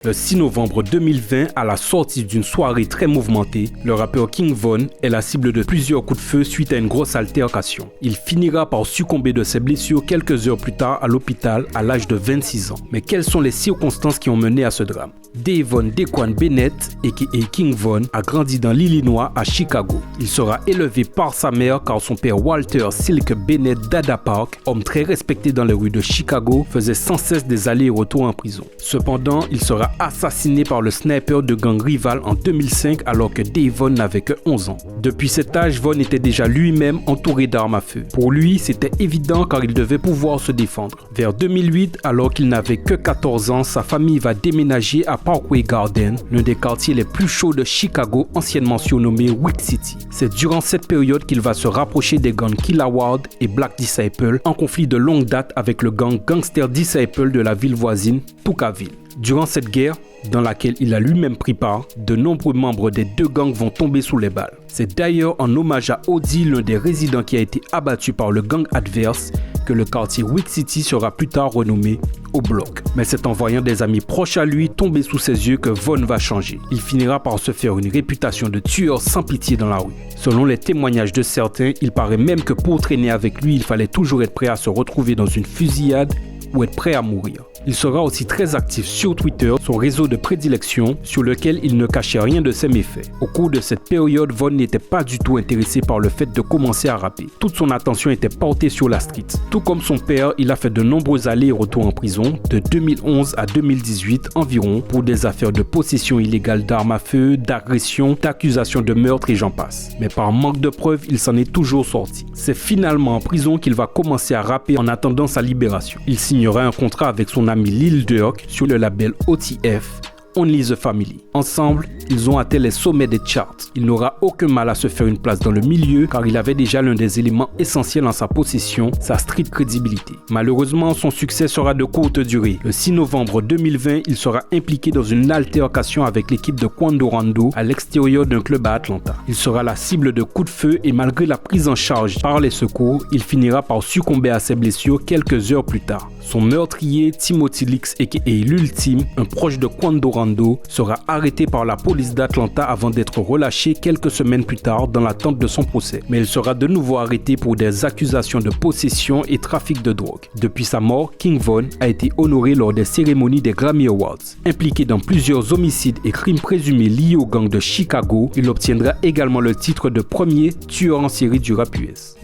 Le 6 novembre 2020, à la sortie d'une soirée très mouvementée, le rappeur King Von est la cible de plusieurs coups de feu suite à une grosse altercation. Il finira par succomber de ses blessures quelques heures plus tard à l'hôpital à l'âge de 26 ans. Mais quelles sont les circonstances qui ont mené à ce drame? Davon Dequan Bennett, a.k.a. King Von, a grandi dans l'Illinois à Chicago. Il sera élevé par sa mère car son père Walter Silk Bennett Dada Park, homme très respecté dans les rues de Chicago, faisait sans cesse des allers et retours en prison. Cependant, il sera assassiné par le sniper de gang rival en 2005 alors que Davon n'avait que 11 ans. Depuis cet âge, Von était déjà lui-même entouré d'armes à feu. Pour lui, c'était évident car il devait pouvoir se défendre. Vers 2008, alors qu'il n'avait que 14 ans, sa famille va déménager à Parkway Garden, l'un des quartiers les plus chauds de Chicago, anciennement surnommé Wick City. C'est durant cette période qu'il va se rapprocher des gangs Kill Award et Black Disciple, en conflit de longue date avec le gang Gangster Disciple de la ville voisine, Pookkaville. Durant cette guerre, dans laquelle il a lui-même pris part, de nombreux membres des deux gangs vont tomber sous les balles. C'est d'ailleurs en hommage à Audi, l'un des résidents qui a été abattu par le gang adverse, que le quartier Wick City sera plus tard renommé au bloc. Mais c'est en voyant des amis proches à lui tomber sous ses yeux que Von va changer. Il finira par se faire une réputation de tueur sans pitié dans la rue. Selon les témoignages de certains, il paraît même que pour traîner avec lui, il fallait toujours être prêt à se retrouver dans une fusillade ou être prêt à mourir. Il sera aussi très actif sur Twitter, son réseau de prédilection, sur lequel il ne cachait rien de ses méfaits. Au cours de cette période, Von n'était pas du tout intéressé par le fait de commencer à rapper. Toute son attention était portée sur la street. Tout comme son père, il a fait de nombreux allers et retours en prison, de 2011 à 2018 environ, pour des affaires de possession illégale d'armes à feu, d'agression, d'accusations de meurtre et j'en passe. Mais par manque de preuves, il s'en est toujours sorti. C'est finalement en prison qu'il va commencer à rapper en attendant sa libération. Il signera un contrat avec son ami Lil Durk sur le label OTF, Only the Family. Ensemble, ils ont atteint les sommets des charts. Il n'aura aucun mal à se faire une place dans le milieu car il avait déjà l'un des éléments essentiels en sa possession, sa street crédibilité. Malheureusement, son succès sera de courte durée. Le 6 novembre 2020, il sera impliqué dans une altercation avec l'équipe de Quando Rondo à l'extérieur d'un club à Atlanta. Il sera la cible de coups de feu et malgré la prise en charge par les secours, il finira par succomber à ses blessures quelques heures plus tard. Son meurtrier, Timothy Leaks, a.k.a. l'Ultime, un proche de Quando Rondo, sera arrêté par la police d'Atlanta avant d'être relâché quelques semaines plus tard dans l'attente de son procès. Mais il sera de nouveau arrêté pour des accusations de possession et trafic de drogue. Depuis sa mort, King Von a été honoré lors des cérémonies des Grammy Awards. Impliqué dans plusieurs homicides et crimes présumés liés au gang de Chicago, il obtiendra également le titre de premier tueur en série du rap US.